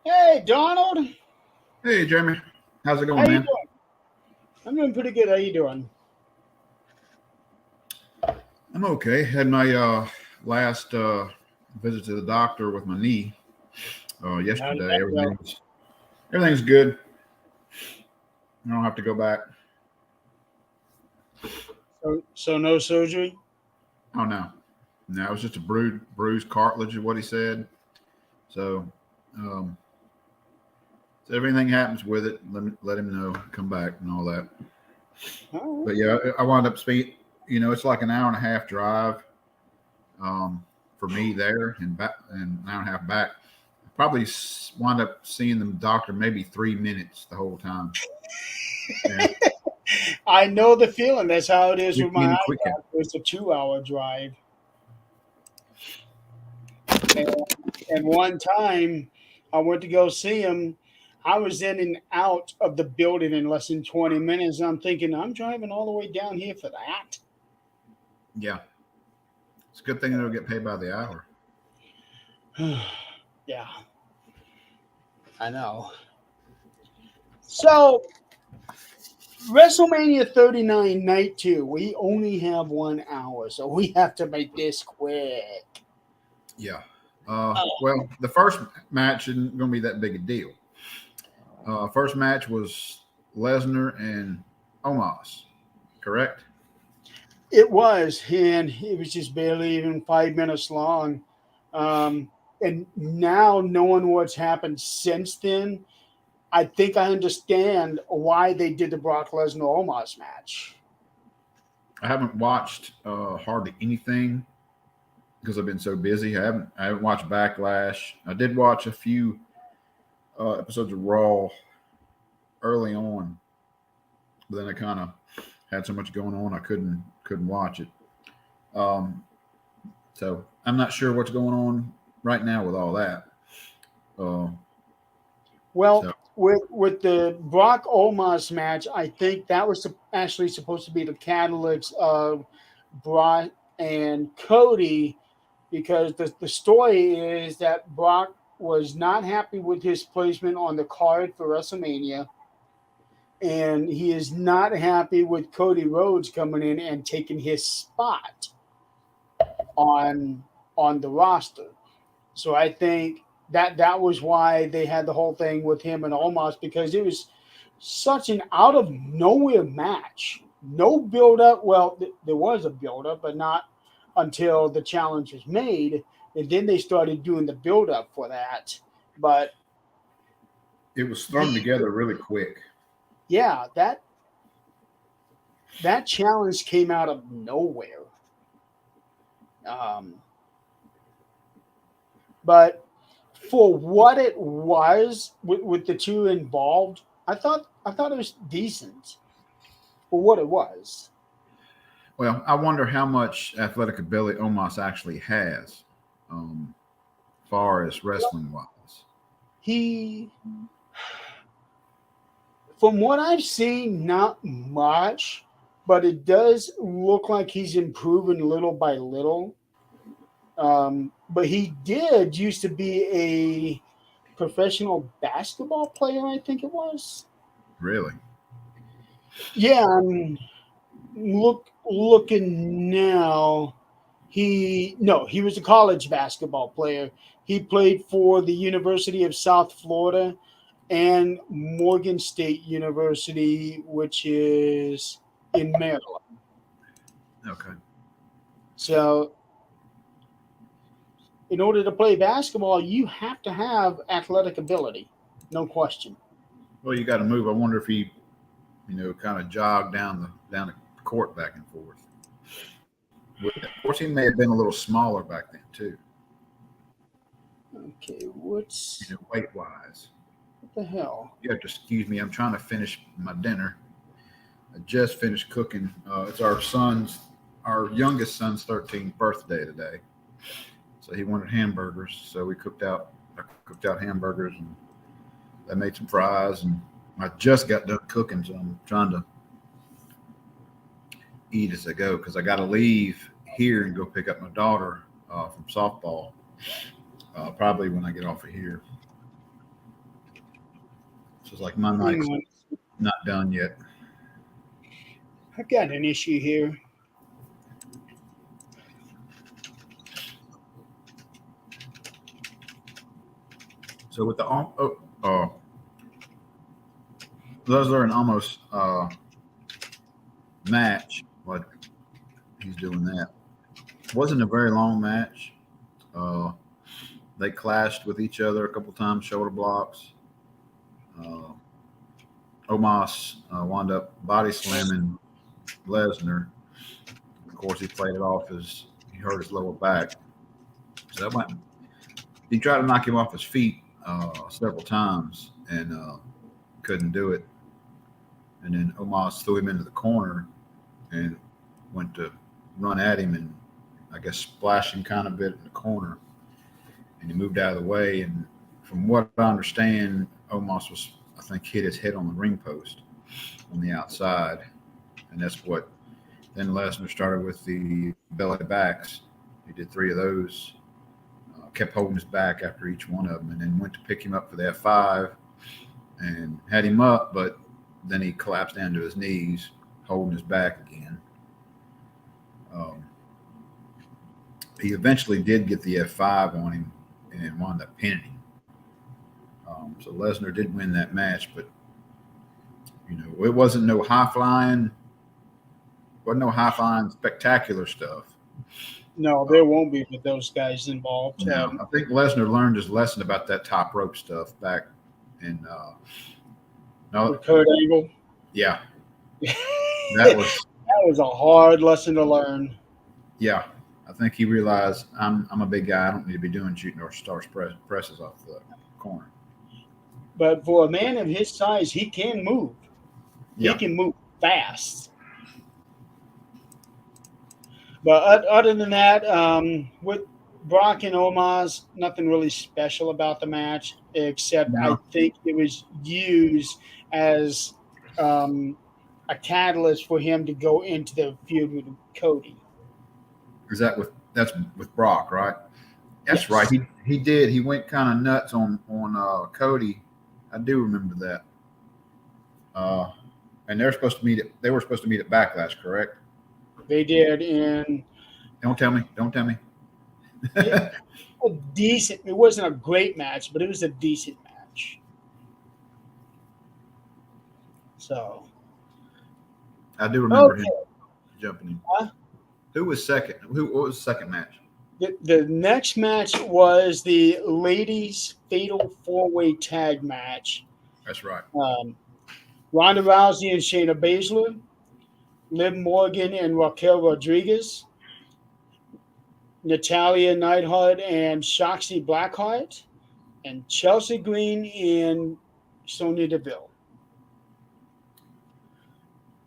Hey, Donald. Hey, Jeremy. How's it How going, you man? doing? I'm doing pretty good. How you doing? I'm okay. Had my last visit to the doctor with my knee How did yesterday. that go? Everything's good. I don't have to go back. So no surgery? Oh no, no, it was just a bruised cartilage, is what he said. So, um, so everything happens with it. Let him know, come back, and all that. All But yeah, I wound up speed. It's like an hour and a half drive for me there, and back, and an hour and a half back. Probably wound up seeing the doctor maybe 3 minutes the whole time. Yeah, right. I know the feeling. That's how it is with my in eye quick. doctor. It's a 2 hour drive. And, and one time I went to go see him. I was in and out of the building in less than 20 minutes. I'm thinking, I'm driving all the way down here for that. Yeah, it's a good thing they'll get paid by the hour. Yeah, I know. So WrestleMania 39 night two. We only have 1 hour, so we have to make this quick. Yeah. Oh, Well, the first match isn't going to be that big a deal. First match was Lesnar and Omos, correct? it was, and it was just barely even 5 minutes long. And now, knowing what's happened since then, I think I understand why they did the Brock Lesnar Omos match. I haven't watched hardly anything because I've been so busy. I haven't watched Backlash. I did watch a few episodes of Raw early on, but then I kind of had so much going on I couldn't watch it. Um, so I'm not sure what's going on right now with all that. Uh, Well, so with the Brock Omos match, I think that was actually supposed to be the catalyst of Brock and Cody, because the story is that Brock was not happy with his placement on the card for WrestleMania, and he is not happy with Cody Rhodes coming in and taking his spot on on the roster. So I think that was why they had the whole thing with him and Omos, because it was such an out of nowhere match. No build up. Well, there was a build up, but not until the challenge was made, and then they started doing the build up for that. But it was the thrown together really quick. yeah, that challenge came out of nowhere. Um, but for what it was with the two involved, I thought it was decent for what it was. Well, I wonder how much athletic ability Omos actually has, um, far as wrestling wise. He, from what I've seen, not much, but it does look like he's improving little by little. But he did used to be a professional basketball player, I think it was. Really? Yeah, I'm looking now. He was a college basketball player. He played for the University of South Florida and Morgan State University, which is in Maryland. Okay. So, in order to play basketball, you have to have athletic ability, no question. Well, you got to move. I wonder if he, kind of jogged down the court back and forth. With that. Of course, he may have been a little smaller back then too. Okay, what's Weight wise. what the hell? You have to excuse me. I'm trying to finish my dinner. I just finished cooking. It's our youngest son's 13th birthday today. So he wanted hamburgers. So I cooked out hamburgers, and I made some fries, and I just got done cooking. So I'm trying to eat as I go because I got to leave here and go pick up my daughter from softball. Probably when I get off of here. So it's like my Hang night's on. not done yet. I've got an issue here. So with the those are an almost match. What he's doing that wasn't a very long match. Uh, they clashed with each other a couple times, shoulder blocks. Uh, Omos wound up body slamming Lesnar. Of course, he played it off as he hurt his lower back. So that went. He tried to knock him off his feet several times and couldn't do it. And then Omos threw him into the corner and went to run at him and I guess splash him kind of a bit in the corner. And he moved out of the way. And from what I understand, Omos was, I think, hit his head on the ring post on the outside. And that's what then Lesnar started with the belly backs. He did 3 of those, kept holding his back after each one of them, and then went to pick him up for the F5 and had him up, but then he collapsed down to his knees, holding his back again. He eventually did get the F5 on him and wound up pinning him. So Lesnar did win that match, but it wasn't no high flying spectacular stuff. No, there won't be with those guys involved. No, I think Lesnar learned his lesson about that top rope stuff back in with Kurt Angle. Yeah. That was a hard lesson to learn. Yeah. I think he realized I'm a big guy. I don't need to be doing shooting or stars presses off the corner. But for a man of his size, he can move. Yeah. He can move fast. But other than that, with Brock and Omos, nothing really special about the match, except I think it was used as a catalyst for him to go into the feud with Cody. That's with Brock, right? That's yes. Right. He did. He went kind of nuts on Cody. I do remember that. And they were supposed to meet at Backlash, correct? They did, and don't tell me. A decent. It wasn't a great match, but it was a decent match. So I do remember him jumping in. Who was second? What was the second match? The next match was the ladies' fatal 4-way tag match. That's right. Ronda Rousey and Shayna Baszler, Liv Morgan and Raquel Rodriguez, Natalya Neidhart and Shotzi Blackheart, and Chelsea Green and Sonya Deville.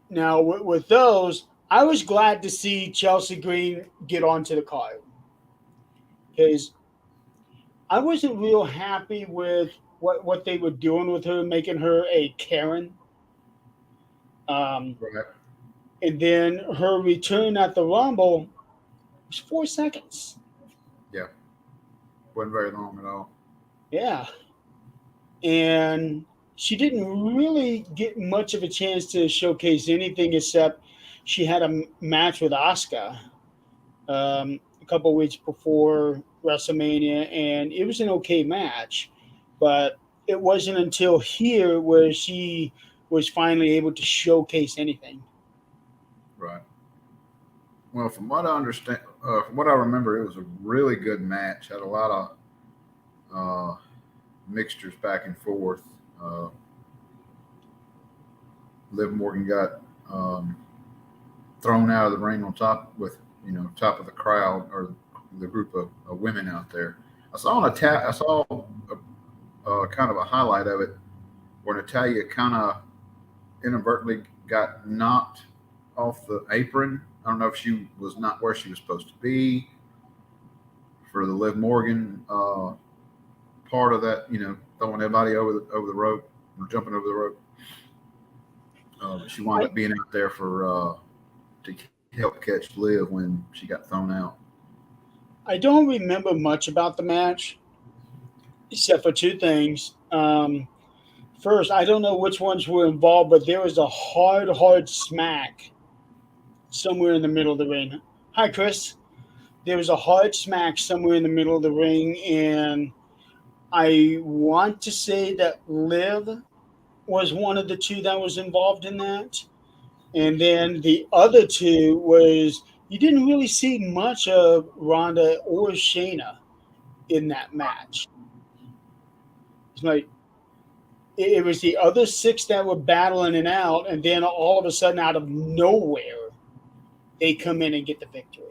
Now, with those, I was glad to see Chelsea Green get onto the card because I wasn't real happy with what they were doing with her, making her a Karen. Right. And then her return at the Rumble was 4 seconds. Yeah. Wasn't very long at all. Yeah. And she didn't really get much of a chance to showcase anything except she had a match with Asuka a couple weeks before WrestleMania, and it was an okay match. But it wasn't until here where she was finally able to showcase anything. Right. Well, from what I understand, from what I remember, it was a really good match. Had a lot of mixtures back and forth. Liv Morgan got thrown out of the ring on top with top of the crowd or the group of women out there. I saw kind of a highlight of it where Natalya kind of inadvertently got knocked off the apron. I don't know if she was not where she was supposed to be for the Liv Morgan part of that, throwing everybody over the rope or jumping over the rope. She wound up being out there for to help catch Liv when she got thrown out. I don't remember much about the match, except for 2 things. First, I don't know which ones were involved, but there was a hard smack somewhere in the middle of the ring. Hi, Chris. There was a hard smack somewhere in the middle of the ring, and I want to say that Liv was one of the two that was involved in that. And then the other two was you didn't really see much of Ronda or Shayna in that match. It's like it was the other six that were battling it out, and then all of a sudden, out of nowhere, they come in and get the victory.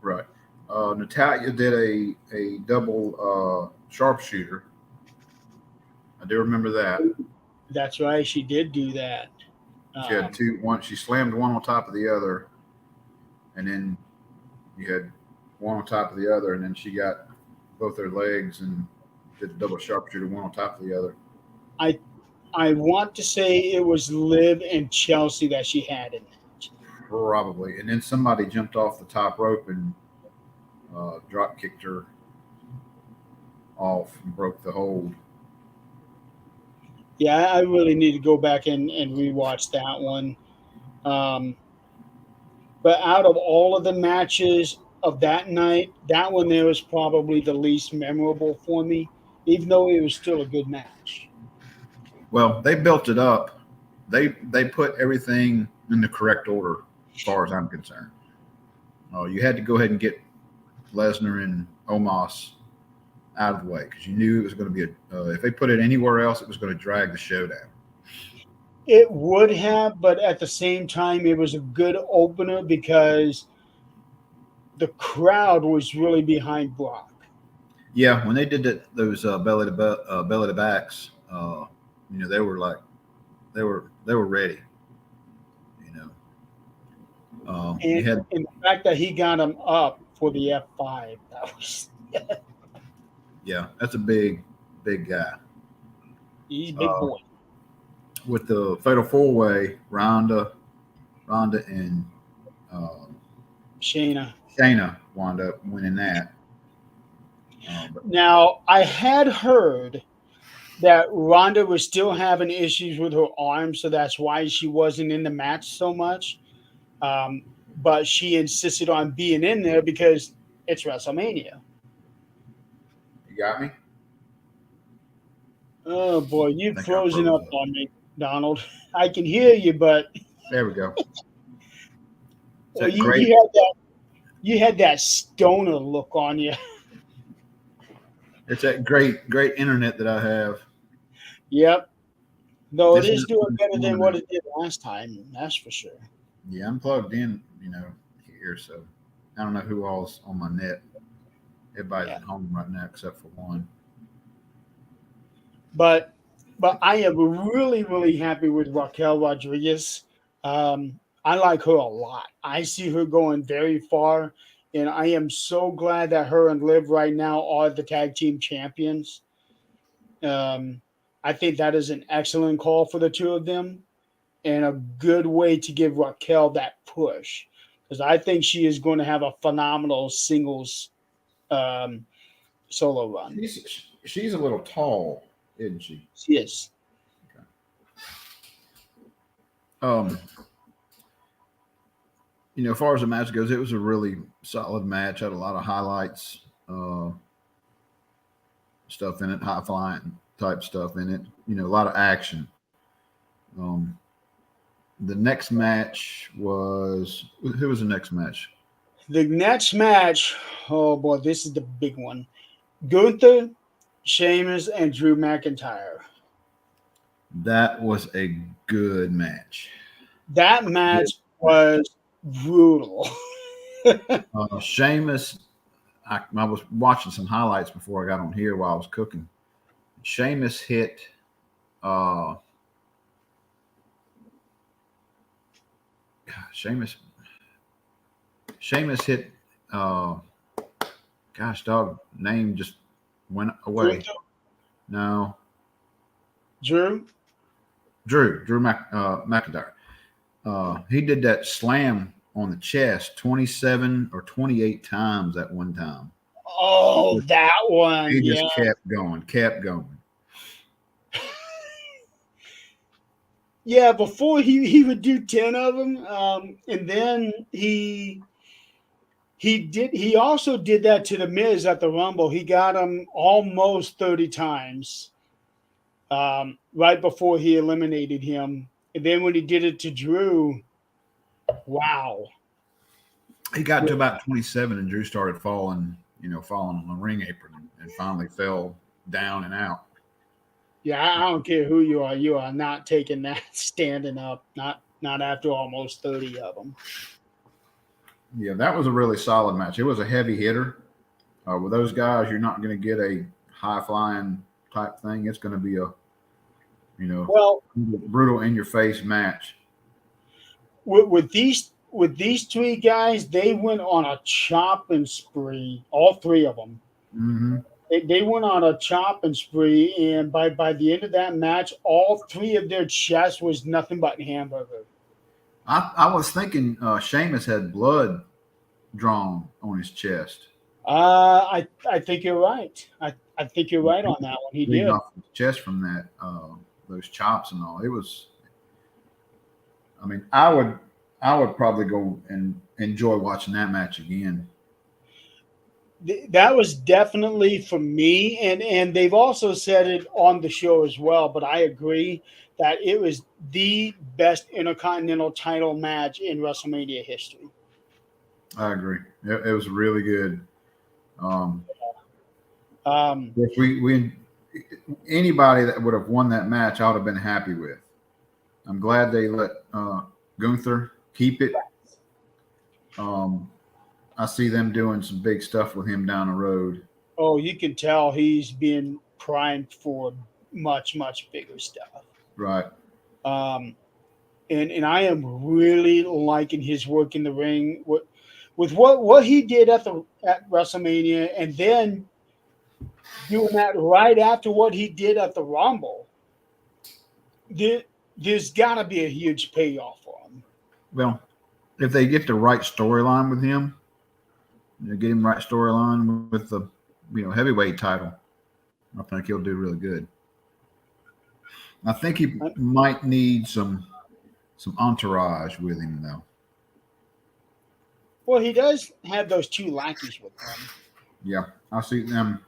Right. Natalia did a double sharpshooter. I do remember that. That's right, she did do that. She had two. One, she slammed one on top of the other, and then you had one on top of the other, and then she got both her legs and did the double sharpshooter, one on top of the other. I I want to say it was Liv and Chelsea that she had in that. Probably. And then somebody jumped off the top rope and drop kicked her off and broke the hold. Yeah, I really need to go back and rewatch that one. Um, but out of all of the matches of that night, that one there was probably the least memorable for me, even though it was still a good match. Well, they built it up. They put everything in the correct order, as far as I'm concerned. You had to go ahead and get Lesnar and Omos out of the way because you knew it was going to be if they put it anywhere else, it was going to drag the show down. It would have, but at the same time, it was a good opener because the crowd was really behind Brock. Yeah, when they did those belly to backs, they were like they were ready. You know, you And, had and the fact that he got him up for the F5, that was yeah, that's a big guy. he's a big boy. With the fatal four way, Ronda, and uh, Shayna. Shayna wound up winning that. Now, I had heard that Ronda was still having issues with her arm, so that's why she wasn't in the match so much. Um, but she insisted on being in there because it's WrestleMania. You got me? Oh boy, I you've think I frozen froze up up. on me, Donald. I can hear you, but There we go. Is well, that you, great? you had that stoner look on you. It's that great internet that I have. Yep. Though it This is is doing better than what morning. it did last time, that's for sure. Yeah, I'm plugged in, here. So I don't know who all's on my net. Everybody's Yeah. at home right now except for one. But I am really happy with Raquel Rodriguez. I like her a lot. I see her going very far, and I am so glad that her and Liv right now are the tag team champions. Um, I think that is an excellent call for the two of them and a good way to give Raquel that push because I think she is going to have a phenomenal singles um, solo run. She's a little tall, isn't she? She is. Um, as far as the match goes, it was a really solid match. Had a lot of highlights, stuff in it, high flying type stuff in it. A lot of action. Um, the next match was who was the next match? The next match, oh boy, this is the big one. Gunther, Sheamus, and Drew McIntyre. That was a good match. That Good. match was brutal. Sheamus, I was watching some highlights before I got on here while I was cooking. Sheamus hit Sheamus hit gosh dog name just went away. Gunther, No. Drew. Drew McIntyre. He did that slam on the chest 27 or 28 times at one time. Oh, that one. He Yeah. just kept going. Yeah, before he would do 10 of them, and then he also did that to the Miz at the Rumble. He got him almost 30 times, right before he eliminated him. And then when he did it to Drew, wow. He got to about 27, and Drew started falling, falling on the ring apron, and finally fell down and out. Yeah, I don't care who you are not taking that standing up. Not after almost 30 of them. Yeah, that was a really solid match. It was a heavy hitter. With those guys, you're not going to get a high flying type thing. It's going to be a, Well, brutal in your face match. with these three guys, they went on a chopping spree. All three of them. Mm-hmm. They went on a chopping spree, and by the end of that match, all three of their chests was nothing but hamburger. I was thinking Sheamus had blood drawn on his chest. I think you're right. I think you're right on that one. He Bleeding did. off his chest from that, those chops and all. It was. I mean, I would probably go and enjoy watching that match again. That was definitely for me, and they've also said it on the show as well. But I agree that it was the best Intercontinental title match in WrestleMania history. I agree. It was really good. Um, If we anybody that would have won that match, I would have been happy with. I'm glad they let Gunther keep it. I see them doing some big stuff with him down the road. oh, you can tell he's being primed for much bigger stuff. Right. Um, and I am really liking his work in the ring with what he did at WrestleMania, and then doing that right after what he did at the Rumble. There's got to be a huge payoff for him. Well, if they get the right storyline with him, get him right storyline with the heavyweight title, I think he'll do really good. I think he might need some entourage with him though. Well, he does have those two lackeys with him. Yeah, I see them,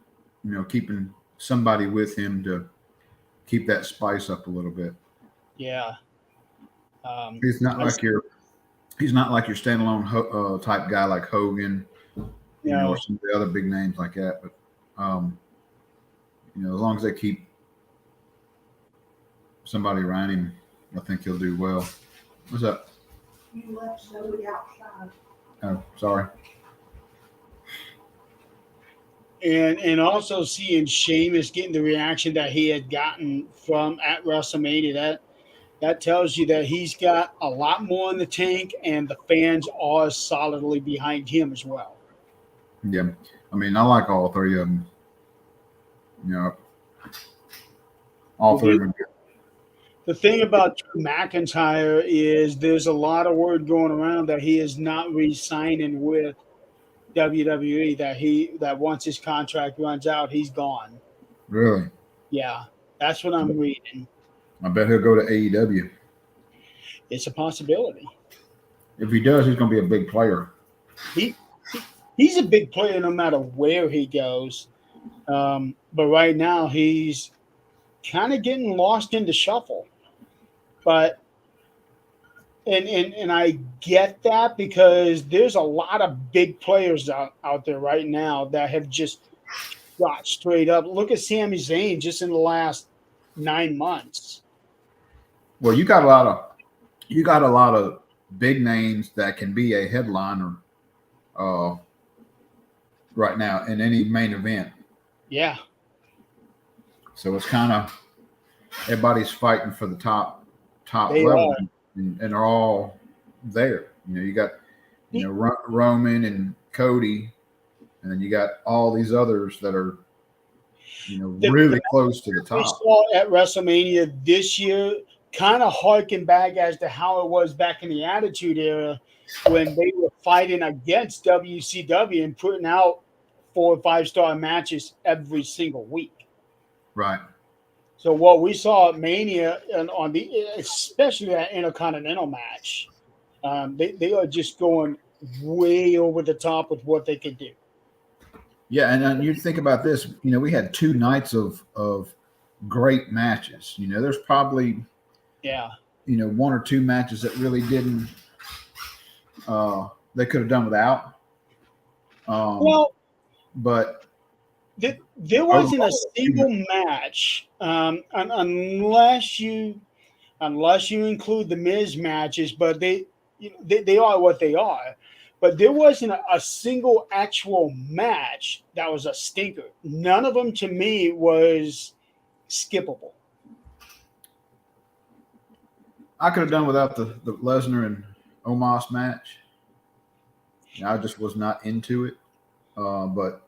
keeping somebody with him to keep that spice up a little bit. Yeah. He's not like your standalone type guy like Hogan, or some of the other big names like that. But as long as they keep somebody around him, I think he'll do well. What's up? You left somebody outside. Oh, sorry. And also seeing Sheamus getting the reaction that he had gotten from at WrestleMania, that tells you that he's got a lot more in the tank, and the fans are solidly behind him as well. Yeah, I mean, I like all three of them. All three of them. The thing about Drew McIntyre is there's a lot of word going around that he is not re-signing with WWE. That once his contract runs out, he's gone. Really? Yeah, that's what I'm reading. I bet he'll go to AEW. It's a possibility. If he does, he's going to be a big player. He's a big player no matter where he goes. But right now he's kind of getting lost in the shuffle. But and I get that because there's a lot of big players out there right now that have just got straight up. Look at Sami Zayn just in the last 9 months. Well, you got a lot of big names that can be a headliner right now in any main event. Yeah. So it's kind of everybody's fighting for the top They level, are. and they're all there. You got Roman and Cody, and then you got all these others that are really close to the We top. saw at WrestleMania this year kind of harken back as to how it was back in the Attitude Era when they were fighting against WCW and putting out 4 or 5 star matches every single week. Right. So what we saw at Mania and on the especially that Intercontinental match, they are just going way over the top with what they can do. Yeah, and you think about this. We had 2 nights of great matches. There's probably Yeah. 1 or 2 matches that really didn't. They could have done without. Well, But there wasn't a overall, single match, unless you include the Miz matches, but they are what they are. But there wasn't a single actual match that was a stinker. None of them to me was skippable. I could have done without the Lesnar and Omos match. I just was not into it. But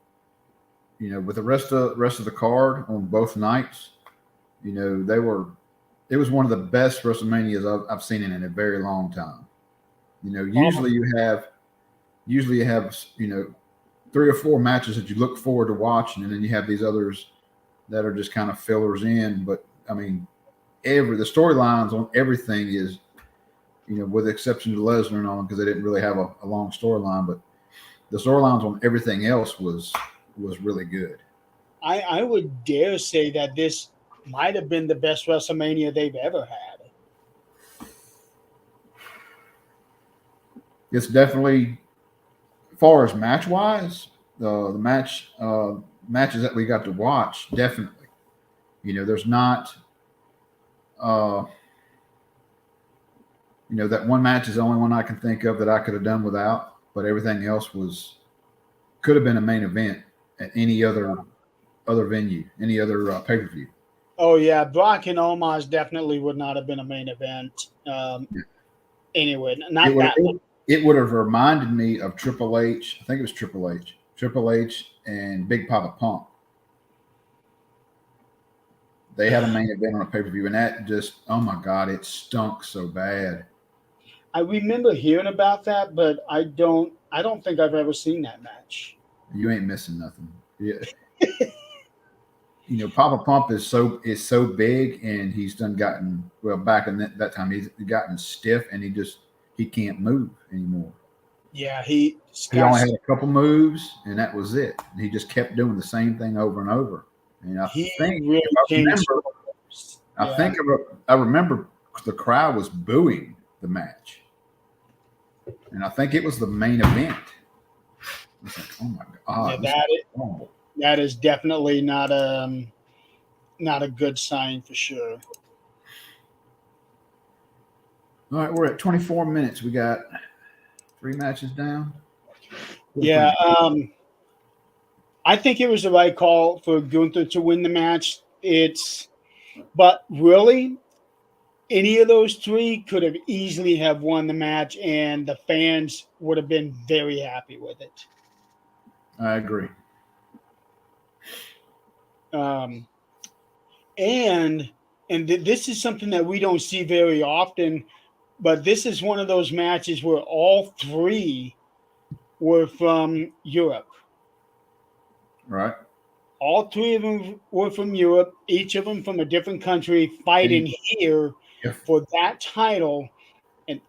with the rest of the card on both nights, they were. It was one of the best WrestleManias I've seen in a very long time. Usually you have 3 or 4 matches that you look forward to watching, and then you have these others that are just kind of fillers in. But I mean, the storylines on everything is, with the exception of Lesnar and all, because they didn't really have a long storyline, but the storylines on everything else was really good. I would dare say that this might have been the best WrestleMania they've ever had. It's definitely, as far as match wise, the matches that we got to watch, definitely. There's not, that one match is the only one I can think of that I could have done without, but everything else could have been a main event at any other venue, any other pay per view. Oh yeah, Brock and Omos definitely would not have been a main event. Anyway, not that one. It would have reminded me of Triple H. I think it was Triple H and Big Papa Pump. They had a main event on a pay per view, and that just, oh my God, it stunk so bad. I remember hearing about that, but I don't think I've ever seen that match. You ain't missing nothing. Yeah. Papa Pump is so big, and he's gotten back in that time he's gotten stiff, and he can't move anymore. Yeah, he only had a couple moves, and that was it. And he just kept doing the same thing over and over. And I remember the crowd was booing the match, and I think it was the main event. I was like, oh my God, that is definitely not a good sign for sure. All right, we're at 24 minutes. We got 3 matches down. Yeah, I think it was the right call for Gunther to win the match. But really, any of those 3 could have easily have won the match, and the fans would have been very happy with it. I agree. And this is something that we don't see very often, but this is one of those matches where all 3 were from Europe. Right. All 3 of them were from Europe, each of them from a different country, fighting here for that title, and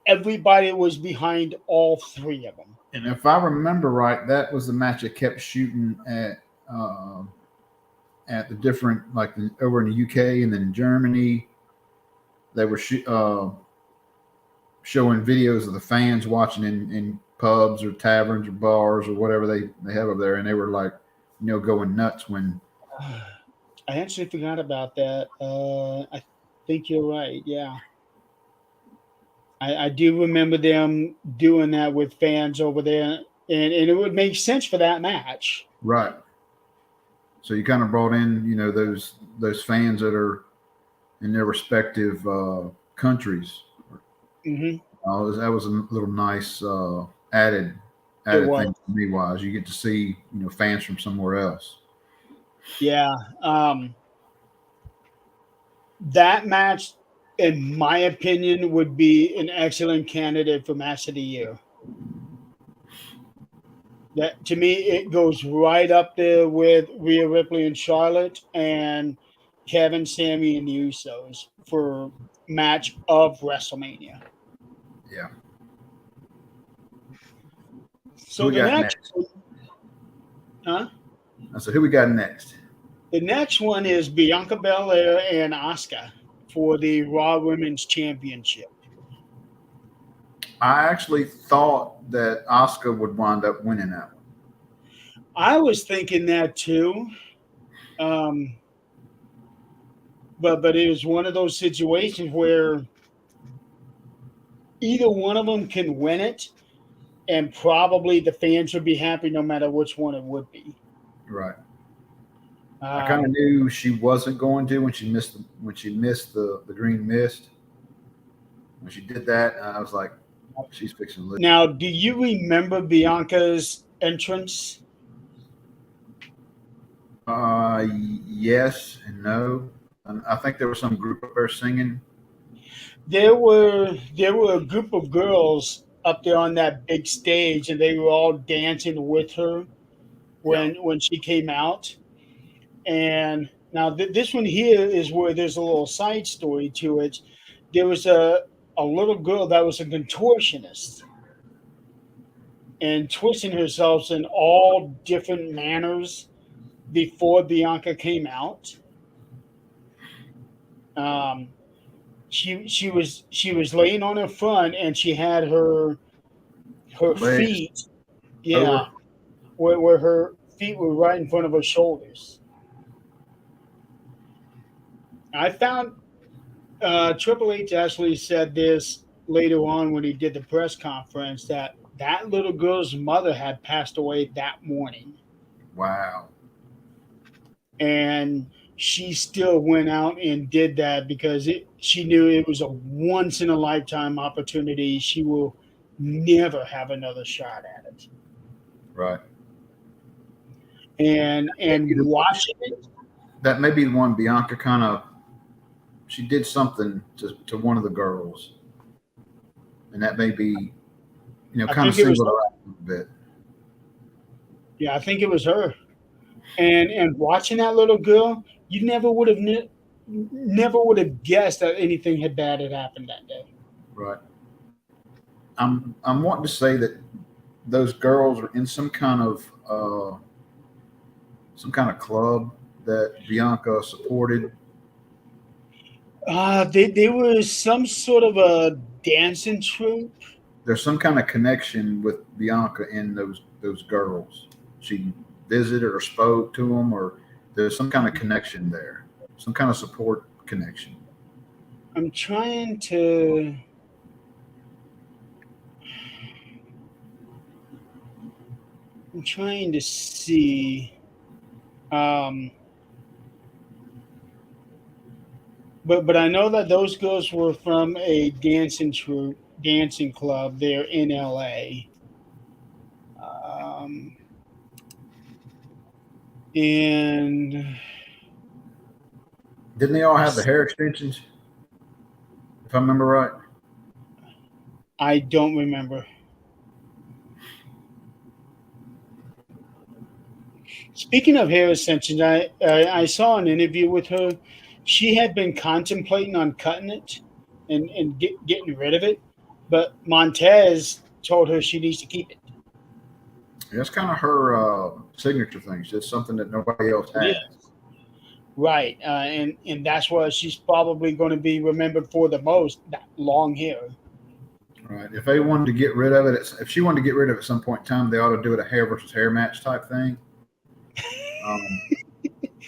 everybody was behind all 3 of them. And if I remember right, that was the match that kept shooting at the different, like over in the UK and then in Germany. They were showing videos of the fans watching in pubs or taverns or bars or whatever they have over there, and they were like, going nuts when. I actually forgot about that. I think you're right. Yeah. I do remember them doing that with fans over there, and it would make sense for that match. Right. So you kind of brought in, those fans that are in their respective countries. Mm-hmm. That was a little nice added thing to me. Wise, you get to see fans from somewhere else. Yeah, that match, in my opinion, would be an excellent candidate for match of the year. That, to me, it goes right up there with Rhea Ripley and Charlotte, and Kevin, Sammy, and the Usos for match of WrestleMania. Yeah. So Who we the got next, next? huh? So who we got next? The next one is Bianca Belair and Asuka for the Raw Women's Championship. I actually thought that Asuka would wind up winning that one. I was thinking that too, um, but it was one of those situations where either one of them can win it, and probably the fans would be happy no matter which one it would be. Right. I kind of Um, knew she wasn't going to when she missed the green mist. When she did that, I was like, she's fixing to lose. Now, do you remember Bianca's entrance? Yes and no. And I think there was some group up there singing. There were a group of girls up there on that big stage, and they were all dancing with her Yeah. when she came out. And now this one here is where there's a little side story to it. There was a little girl that was a contortionist and twisting herself in all different manners before Bianca came out. Um, she was laying on her front and she had her Legs feet, yeah, over. where her feet were right in front of her shoulders. I found Triple H actually said this later on when he did the press conference that that little girl's mother had passed away that morning, Wow. and she still went out and did that because she knew it was a once in a lifetime opportunity. She will never have another shot at it. Right. And watching it, That may be the one Bianca kind of she did something to one of the girls, and that may be I kind of think it was singled her. her out a little bit. Yeah, I think it was her. And watching that little girl, you never would have guessed that anything had bad had happened that day. Right. I'm wanting to say that those girls are in some kind of club that Bianca supported. There was some sort of a dancing troupe. There's some kind of connection with Bianca and those girls. She visited or spoke to them, or there's some kind of connection there, some kind of support connection. I'm trying to. I'm trying to see. Um, but I know that those girls were from a dancing troupe, dancing club there in LA. Um, and Didn't they all have the hair extensions? If I remember right. I don't remember. Speaking of hair extensions, I saw an interview with her. She had been contemplating on cutting it and getting rid of it, but Montez told her she needs to keep it. That's kind of her signature thing. It's just something that nobody else Yeah, has. right, and that's what she's probably going to be remembered for the most. That long hair. Right. If they wanted to get rid of it, if she wanted to get rid of it at some point in time, they ought to do it a hair versus hair match type thing, um,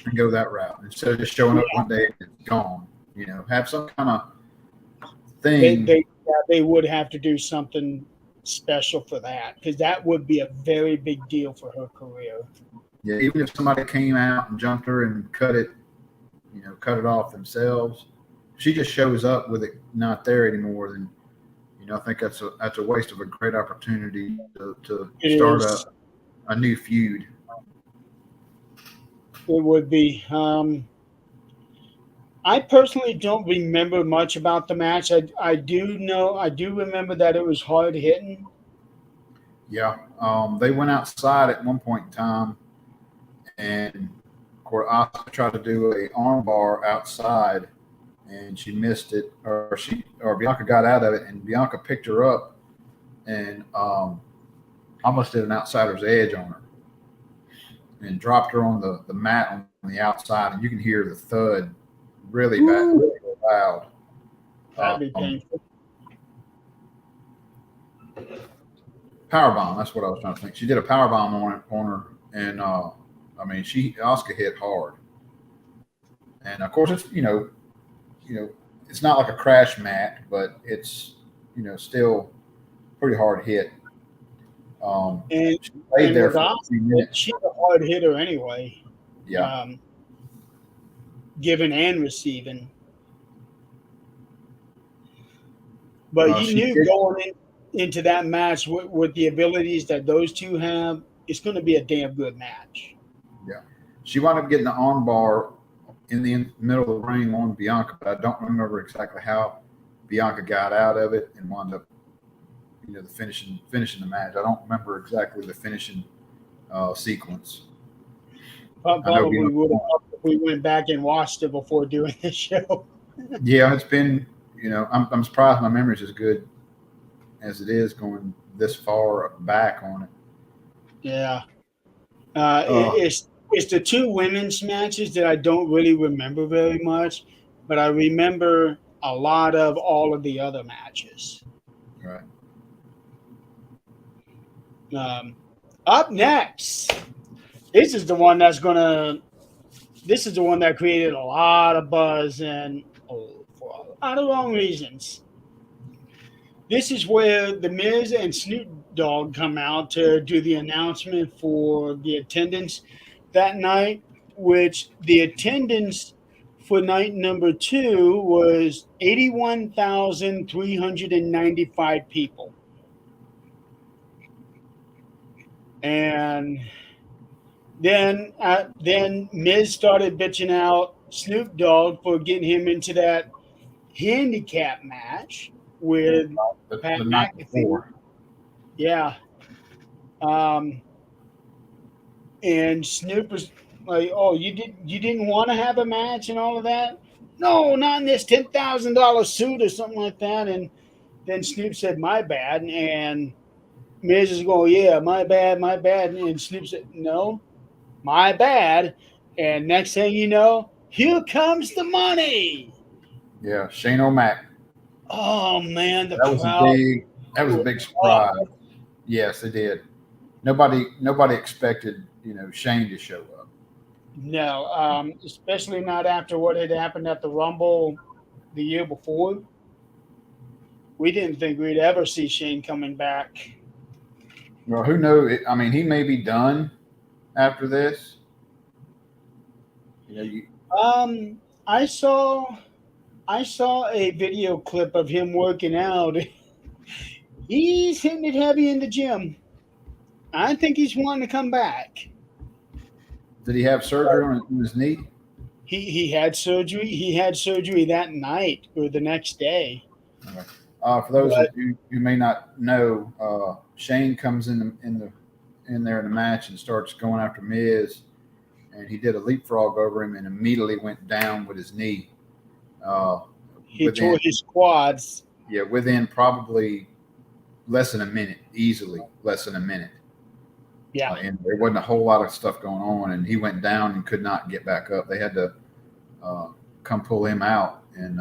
and go that route instead of just showing up one day and it's gone. Have some kind of They thing. they yeah, they would have to do something special for that because that would be a very big deal for her career. Yeah, even if somebody came out and jumped her and cut it off themselves, if she just shows up with it not there anymore, then I think that's a waste of a great opportunity to It start is. a new feud. It would be. I personally don't remember much about the match. I do remember that it was hard hitting. Yeah, they went outside at one point in time, and of course, Asuka tried to do a armbar outside, and she missed it, or Bianca got out of it, and Bianca picked her up and almost did an outsider's edge on her, and dropped her on the mat on the outside, and you can hear the thud really bad, really loud. That'd be painful. Powerbomb. That's what I was trying to think. She did a powerbomb on her, and I mean, Asuka hit hard, and of course it's it's not like a crash mat, but it's still pretty hard hit. And she played there for Asuka, 3 minutes. she's a hard hitter anyway. Yeah, Giving and receiving. But you knew going into that match with the abilities that those two have, it's going to be a damn good match. Yeah. She wound up getting the arm bar in the middle of the ring on Bianca, but I don't remember exactly how Bianca got out of it and wound up, the finishing the match. I don't remember exactly the finishing sequence. Probably would have if we went back and watched it before doing the show. Yeah, it's been, I'm surprised my memory is as good as it is going this far back on it. Yeah. It's the two women's matches that I don't really remember very much, but I remember a lot of all of the other matches. Right. Up next, this is the one that created a lot of buzz and for a lot of wrong reasons. This is where The Miz and Snoop Dogg come out to do the announcement for the attendance that night, which the attendance for night number 2 was 81,395 people. And then Miz started bitching out Snoop Dogg for getting him into that handicap match with Pat McAfee. Yeah. And Snoop was like, "Oh, you didn't want to have a match and all of that? No, not in this $10,000 suit or something like that." And then Snoop said, "My bad." And Miz is going, "Yeah, my bad, my bad." And Snoop said, "No, my bad." And next thing you know, here comes the money. Yeah, Shane O'Mac. Oh man, that was a big surprise. Yes, it did. Nobody expected Shane to show up. No, especially not after what had happened at the Rumble the year before. We didn't think we'd ever see Shane coming back. Well, who knows? I mean, he may be done after this. I saw a video clip of him working out. He's hitting it heavy in the gym. I think he's wanting to come back. Did he have surgery on his knee? He had surgery. He had surgery that night or the next day. Okay. For those who may not know, Shane comes in there in the match and starts going after Miz, and he did a leapfrog over him and immediately went down with his knee. He tore his quads. Yeah, within probably less than a minute, easily less than a minute. Yeah, and there wasn't a whole lot of stuff going on, and he went down and could not get back up. They had to come pull him out, and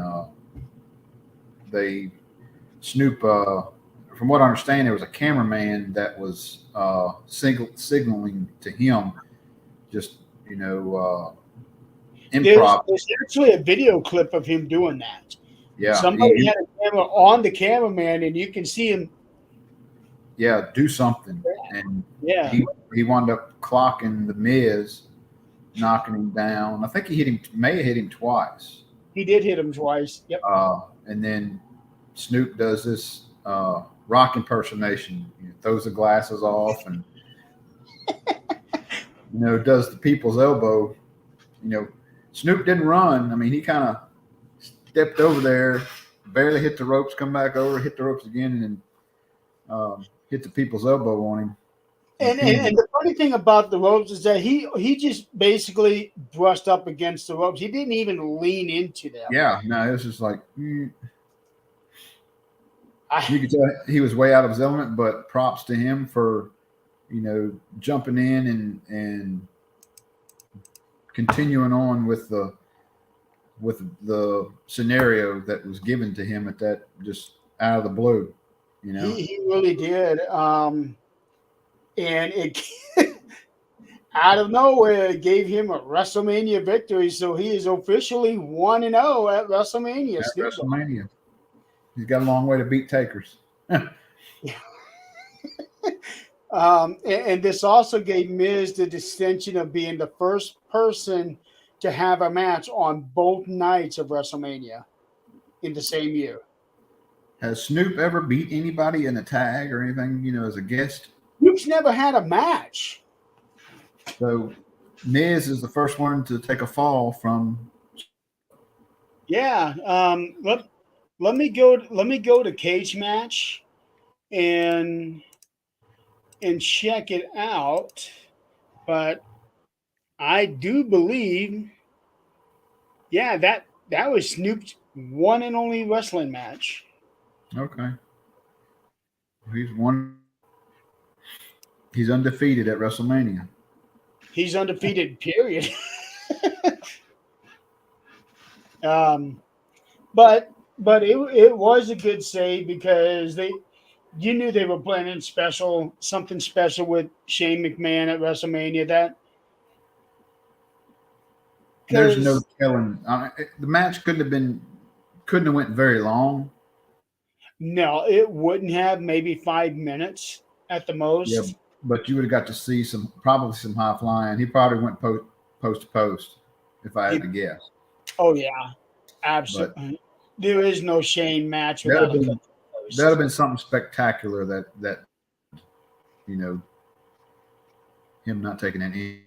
Snoop. From what I understand, there was a cameraman that was signaling to him, just improv. There's actually a video clip of him doing that. Yeah, somebody had a camera on the cameraman, and you can see him. Yeah, do something, and he wound up clocking the Miz, knocking him down. I think he may have hit him twice. He did hit him twice. Yep. And then Snoop does this rock impersonation. He throws the glasses off and does the people's elbow. Snoop didn't run. I mean, he kind of stepped over there, barely hit the ropes, come back over, hit the ropes again, and hit the people's elbow on him. And the funny thing about the ropes is that he just basically brushed up against the ropes. He didn't even lean into them. Yeah, no, it was just like I, you could tell he was way out of his element. But props to him for jumping in and continuing on with the scenario that was given to him at that just out of the blue. he really did. And it out of nowhere it gave him a WrestleMania victory. So he is officially 1-0 at WrestleMania. At Snoop Dogg. WrestleMania, he's got a long way to beat Takers. And this also gave Miz the distinction of being the first person to have a match on both nights of WrestleMania in the same year. Has Snoop ever beat anybody in a tag or anything, as a guest? Snoop's never had a match. So Miz is the first one to take a fall from. Yeah. Let me go to Cage Match and check it out. But I do believe, yeah, that was Snoop's one and only wrestling match. Okay. He's undefeated at WrestleMania. He's undefeated, period. But it was a good save because you knew they were planning something special with Shane McMahon at WrestleMania. There's no telling. The match couldn't have went very long. No, it wouldn't have. Maybe 5 minutes at the most. Yeah, but you would have got to see probably some high flying. He probably went post to post, if I had to guess. Oh yeah, absolutely. But there is no Shane match without that'd have been something spectacular. That him not taking any.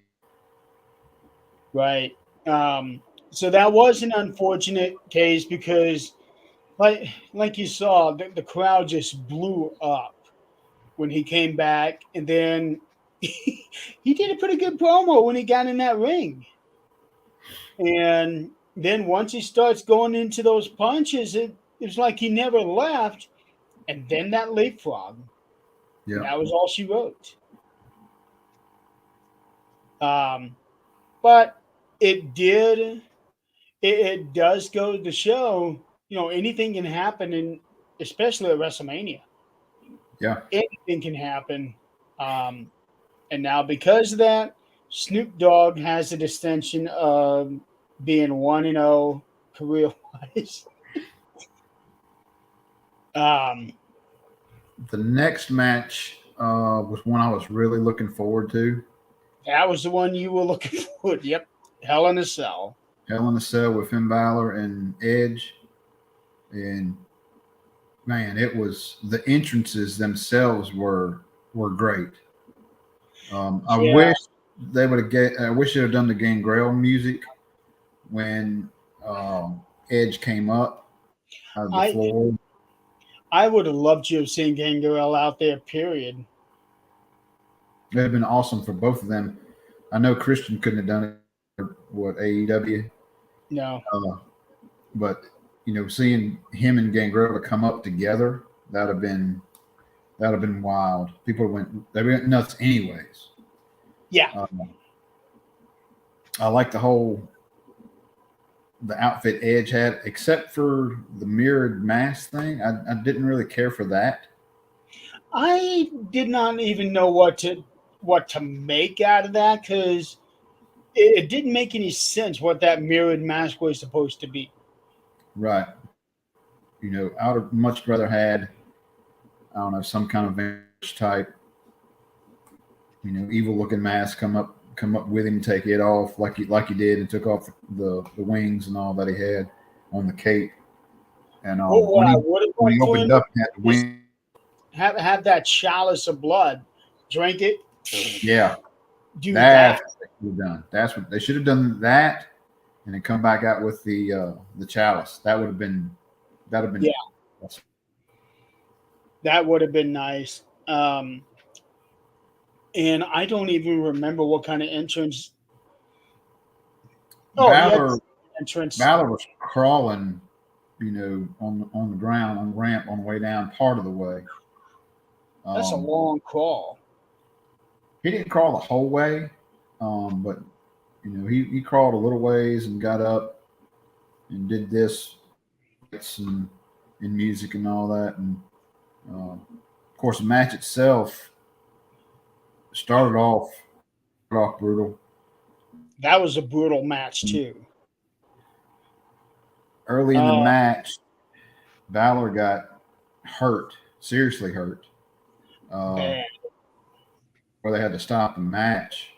Right. So that was an unfortunate case because, like you saw, the crowd just blew up when he came back, and then he did a pretty good promo when he got in that ring. And then once he starts going into those punches, it's like he never left. And then that leapfrog. Yeah. That was all she wrote. But it did. It does go to show, anything can happen, especially at WrestleMania. Yeah. Anything can happen. And now because of that, Snoop Dogg has the distinction of being 1-0 career-wise. The next match was one I was really looking forward to. That was the one you were looking for. Yep. Hell in a Cell. Hell in a Cell with Finn Balor and Edge. And man, it was the entrances themselves were great. I wish they would have I wish they would have done the Gangrel music when Edge came up out of the floor. I would have loved to have seen Gangrel out there, period. It would have been awesome for both of them. I know Christian couldn't have done it for AEW. No. But seeing him and Gangrel come up together, that would have been wild. They went nuts anyways. Yeah. I like the outfit Edge had, except for the mirrored mask thing. I didn't really care for that. I did not even know what to make out of that because it didn't make any sense what that mirrored mask was supposed to be. Right. I would have much rather had, I don't know, some kind of vanish type, evil looking mask come up with him, take it off like he did, and took off the wings and all that he had on the cape. And when he opened up, he had the wings. Have that chalice of blood, drink it. Yeah, do that. That's what they should have done. That, and then come back out with the chalice. That would have been. Yeah. Awesome. That would have been nice. And I don't even remember what kind of entrance. Oh, he had Balor entrance. Balor was crawling, on the ground on the ramp on the way down part of the way. That's a Um, long crawl. he didn't crawl the whole way, but he crawled a little ways and got up and did this and in music and all that, and of course the match itself started off brutal. That was a brutal match too. Early in the Uh, match, Balor got hurt, seriously hurt, uh, bad. where they had to stop the match,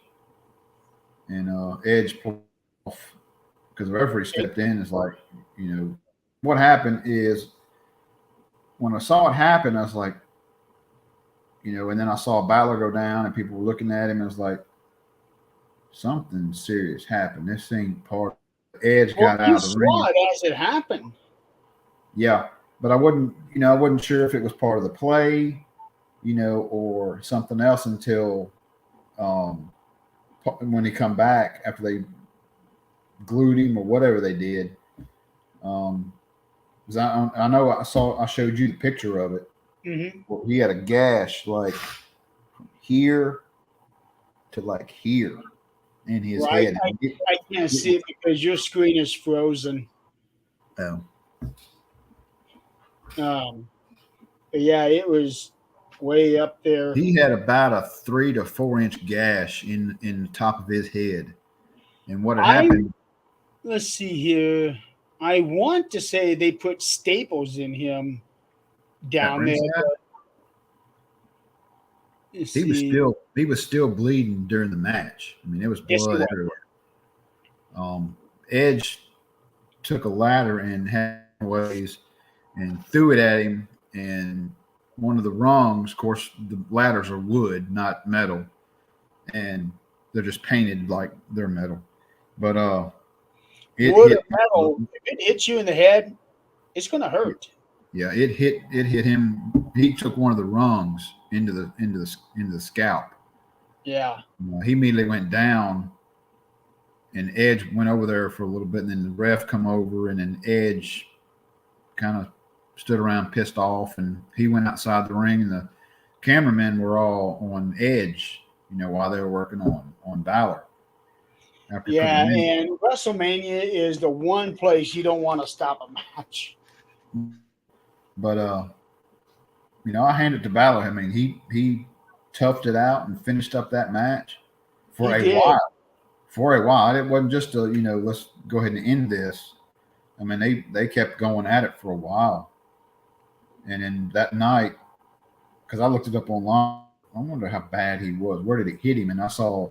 and Edge pulled off because the referee stepped in. Is like, what happened is when I saw it happen, I was like, and then I saw Balor go down, and people were looking at him, and it was like something serious happened. This ain't part. Edge Well, got you out of the ring. saw it as it happened. Yeah, but I wasn't sure if it was part of the play, or something else until um, when he come back after they glued him or whatever they did. 'Cause I know I showed you the picture of it. Hmm. Well, he had a gash like from here to like here in his Right. head. I can't see it because your screen is frozen. Oh. Um, but yeah, it was way up there. He had about a 3 to 4 inch gash in the top of his head, and what had I happened? Let's see here. I want to say they put staples in him At down there. ringside, Let's he was see. still bleeding during the match. I mean, there was Yes, he blood was. everywhere. Edge took a ladder and had ways and threw it at him, and one of the rungs, of course, the ladders are wood, not metal, and they're just painted like they're metal. But it Wood or hit. metal. If it hits you in the head, it's going to hurt. Yeah, it hit him. He took one of the rungs into the scalp. Yeah. He immediately went down, and Edge went over there for a little bit, and then the ref come over, and then Edge kind of stood around pissed off, and he went outside the ring, and the cameramen were all on Edge, while they were working on Balor after putting Yeah. him in. And WrestleMania is the one place you don't want to stop a match. But I hand it to Balor. I mean, he toughed it out and finished up that match for He a did. while. For a while, it wasn't just let's go ahead and end this. I mean, they kept going at it for a while, and then that night, because I looked it up online, I wonder how bad he was. Where did it hit him? And I saw,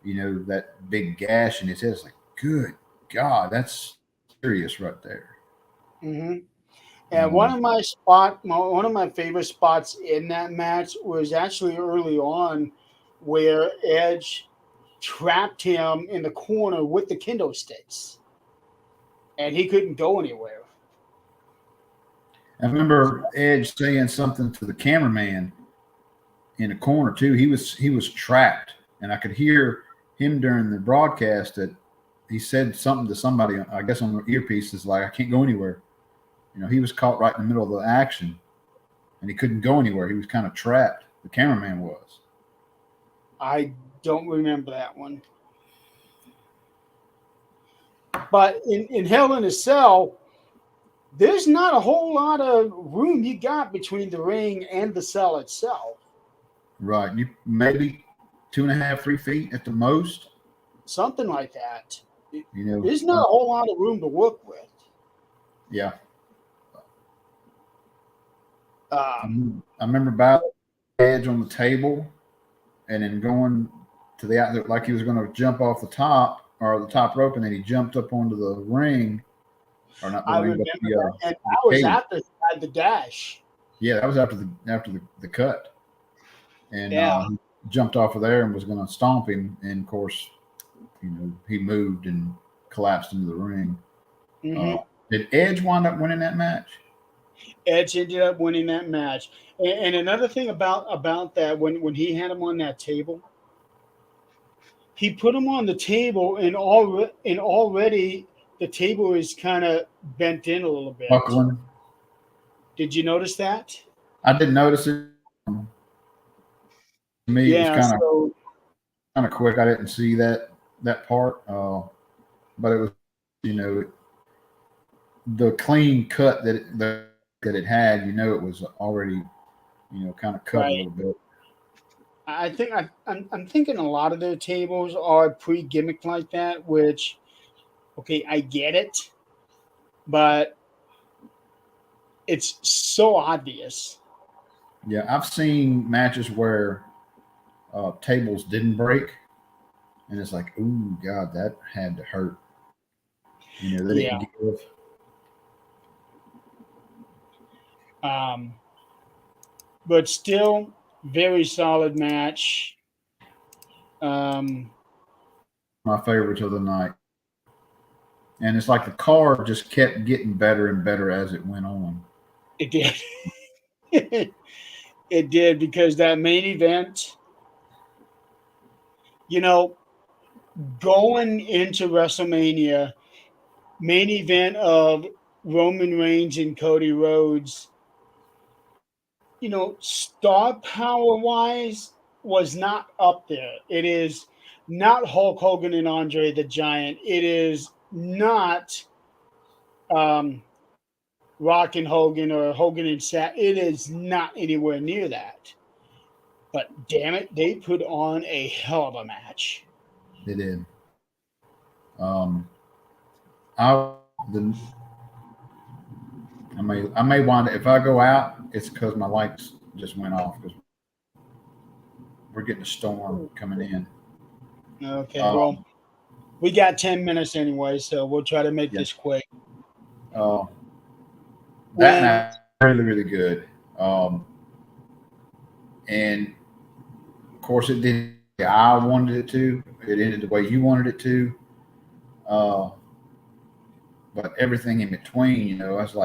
that big gash in his head. It's like, good God, that's serious right there. Hmm. And Um, one of my favorite spots in that match was actually early on, where Edge trapped him in the corner with the kendo sticks, and he couldn't go anywhere. I remember Edge saying something to the cameraman in the corner too. He was trapped, and I could hear him during the broadcast that he said something to somebody, I guess on the earpieces, like, I can't go anywhere. He was caught right in the middle of the action, and he couldn't go anywhere. He was kind of trapped. The cameraman was. I don't remember that one. But in Hell in a Cell, there's not a whole lot of room you got between the ring and the cell itself. Right. You maybe 2.5, 3 feet at the most. Something like that. You There's know, not a whole lot of room to work with. yeah. I Um, remember about Edge on the table, and then going to the out, like he was going to jump off the top or the top rope, and then he jumped up onto the ring, or not the I ring, remember but that, and the that was cage. after he had the dash. Yeah, that was after the cut, and Yeah. he jumped off of there and was going to stomp him, and of course, he moved and collapsed into the ring. Hmm. Uh, did Edge wind up winning that match? Edge ended up winning that match. And another thing about that, when he had him on that table, he put him on the table, and already the table is kind of bent in a little bit. Buckling. Did you notice that? I didn't notice it. To me, it was Yeah. So kind of quick. I didn't see that part, but it was, you know, the clean cut that it had. You know, it was already, you know, kind of cut a right, little bit. I think I'm thinking a lot of their tables are pre-gimmick like that. Which, okay, I get it, but it's so obvious. Yeah, I've seen matches where tables didn't break, and it's like, ooh, God, that had to hurt. You know, they Yeah. didn't give. Um, but still, very solid match. Um, My favorites of the night. And it's like the card just kept getting better and better as it went on. it did. It did because that main event, you know, going into WrestleMania, main event of Roman Reigns and Cody Rhodes, star power wise was not up there. It is not Hulk Hogan and Andre the Giant. It is not um, Rock and Hogan or Hogan and Sat. It is not anywhere near that. But damn it, they put on a hell of a match. They did. Um, I the I may wind if I go out, it's because my lights just went off because we're getting a storm coming in. Okay, well, Um, we got 10 minutes anyway, so we'll try to make yeah. this quick. Uh, that When, match really really good. And of course it did. I wanted it to. It ended the way you wanted it to. Uh, but everything in between, you know, it was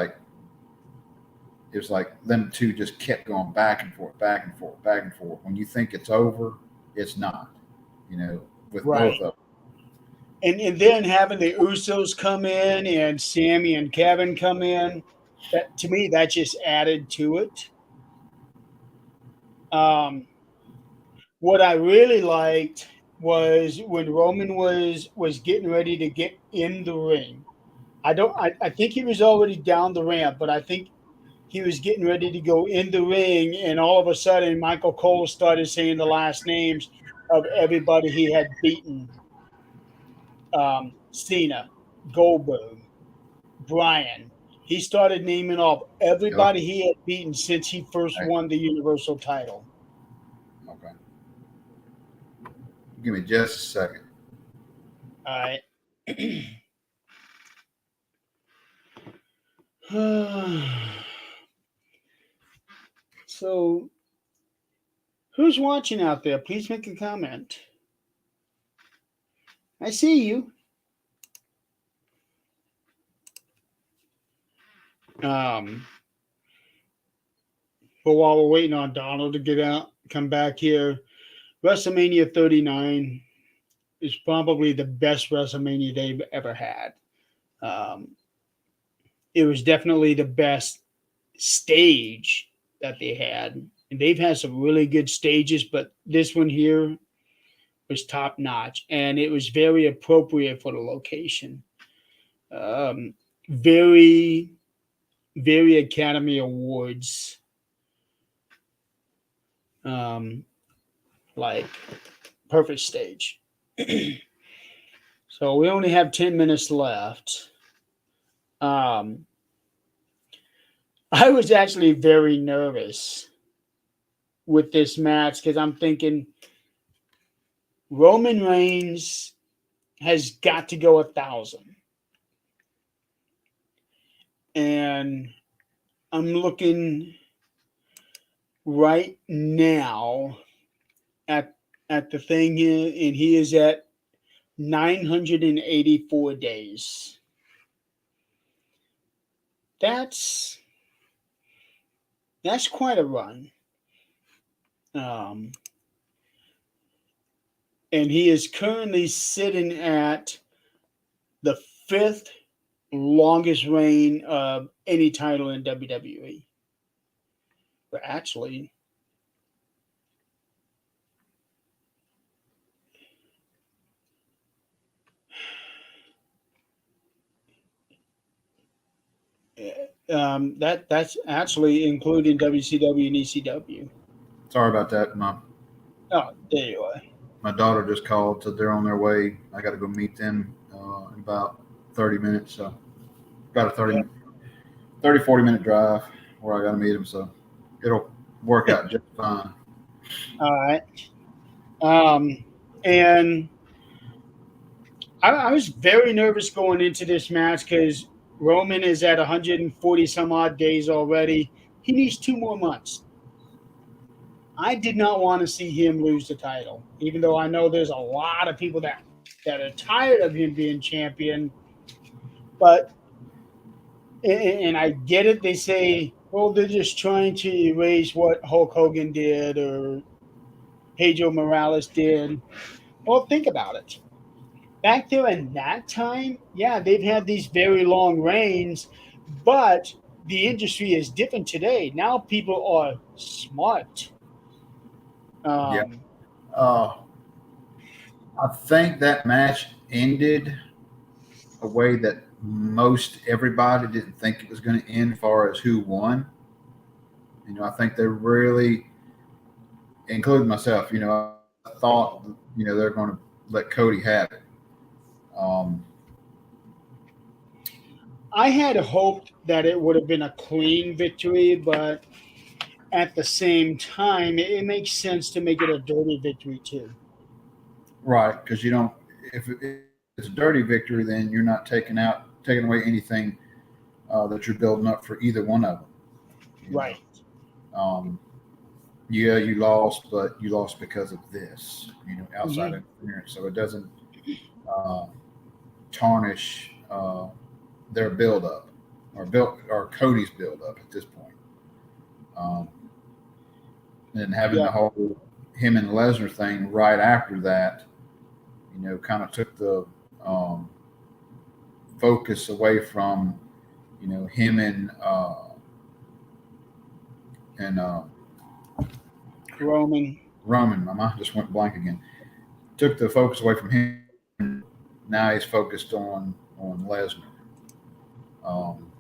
like them two just kept going back and forth, back and forth, back and forth. When you think it's over, it's not. You know, with both right. of them. And then having the Usos come in and Sammy and Kevin come in, that to me that just added to it. Um, what I really liked was when Roman was getting ready to get in the ring. I think he was already down the ramp, but I think he was getting ready to go in the ring, and all of a sudden Michael Cole started saying the last names of everybody he had beaten. Cena, Goldberg, Bryan. He started naming off Okay. everybody he had beaten since he first won the Universal title. Okay. Give me just a second. All right. So, who's watching out there? Please make a comment. I see you. Um, but while we're waiting on Donald to get out, come back here, WrestleMania 39 is probably the best WrestleMania they've ever had. Um, it was definitely the best stage that they had. And they've had some really good stages, but this one here was top notch, and it was very appropriate for the location. Um, very, very Academy Awards, um, like perfect stage. So we only have 10 minutes left. Um, I was actually very nervous with this match because I'm thinking Roman Reigns has got to go 1,000. And I'm looking right now at the thing here, and he is at 984 days. That's That's quite a run. And he is currently sitting at the fifth longest reign of any title in WWE. But actually, that's actually including WCW and ECW. Sorry about that. Oh, there you are. My daughter just called, so they're on their way. I got to go meet them in about 30 minutes. So about a 40-minute drive where I got to meet them. So it'll work out just fine. All right. And I was very nervous going into this match because Roman is at 140 some odd days already. He needs 2 more months. I did not want to see him lose the title, even though I know there's a lot of people that are tired of him being champion. But and I get it. They say, well, they're just trying to erase what Hulk Hogan did or Pedro Morales did. Well, think about it. Back there in that time, yeah, they've had these very long reigns, but the industry is different today. Now people are smart. Yeah. Um, I think that match ended a way that most everybody didn't think it was going to end, as far as who won. I think they really, including myself, I thought, they're going to let Cody have it. Um, I had hoped that it would have been a clean victory, but at the same time, it makes sense to make it a dirty victory too. right, because you don't. If it's a dirty victory, then you're not taking away anything that you're building up for either one of them. You know, Right. um, yeah, you lost, but you lost because of this. Outside Hmm. interference, so it doesn't uh, tarnish their build up or Cody's build up at this point. Um, and having Yeah. the whole him and Lesnar thing right after that, kind of took the um, focus away from him and Roman. Roman. My mind just went blank again. Took the focus away from him. Now he's focused on Lesnar. Um,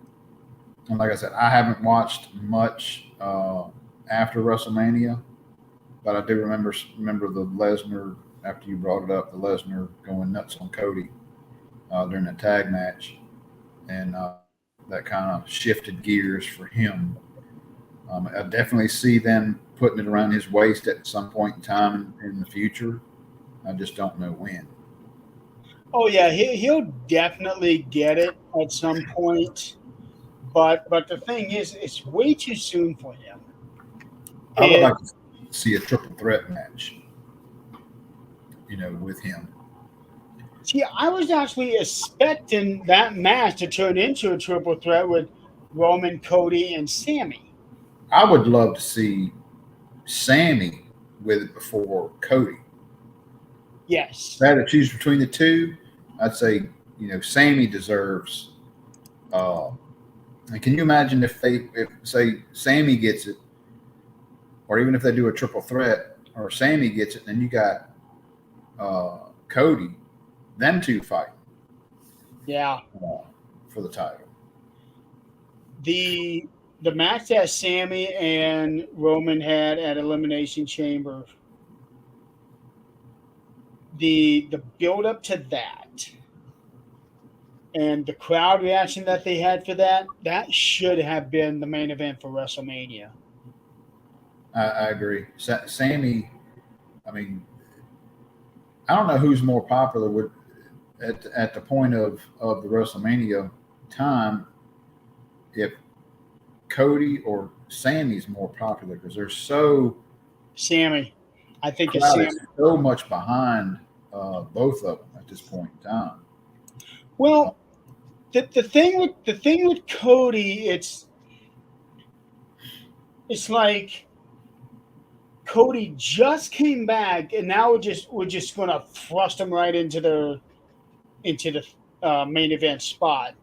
and like I said, I haven't watched much after WrestleMania, but I do remember the Lesnar, after you brought it up, the Lesnar going nuts on Cody during the tag match, and that kind of shifted gears for him. I definitely see them putting it around his waist at some point in time in the future. I just don't know when. Oh yeah, he'll definitely get it at some point. But the thing is, it's way too soon for him. I would It like to see a triple threat match, with him. See, I was actually expecting that match to turn into a triple threat with Roman, Cody, and Sammy. I would love to see Sammy with it before Cody. If I Yes, had to choose between the two, I'd say Sammy deserves. Uh, and can you imagine if say Sammy gets it, or even if they do a triple threat, or Sammy gets it, then you got Cody, them two fight yeah. uh, for the title. The the match that Sammy and Roman had at Elimination Chamber, the build up to that and the crowd reaction that they had for that should have been the main event for WrestleMania. I agree. Sammy, I mean, I don't know who's more popular with at the point of the WrestleMania time, if Cody or Sammy's more popular, because they're so Sammy, I think it's crowd is Sammy. so much behind both of them at this point in time. Well, the thing with Cody, it's it's like Cody just came back, and now we're just gonna thrust him right into the main event spot,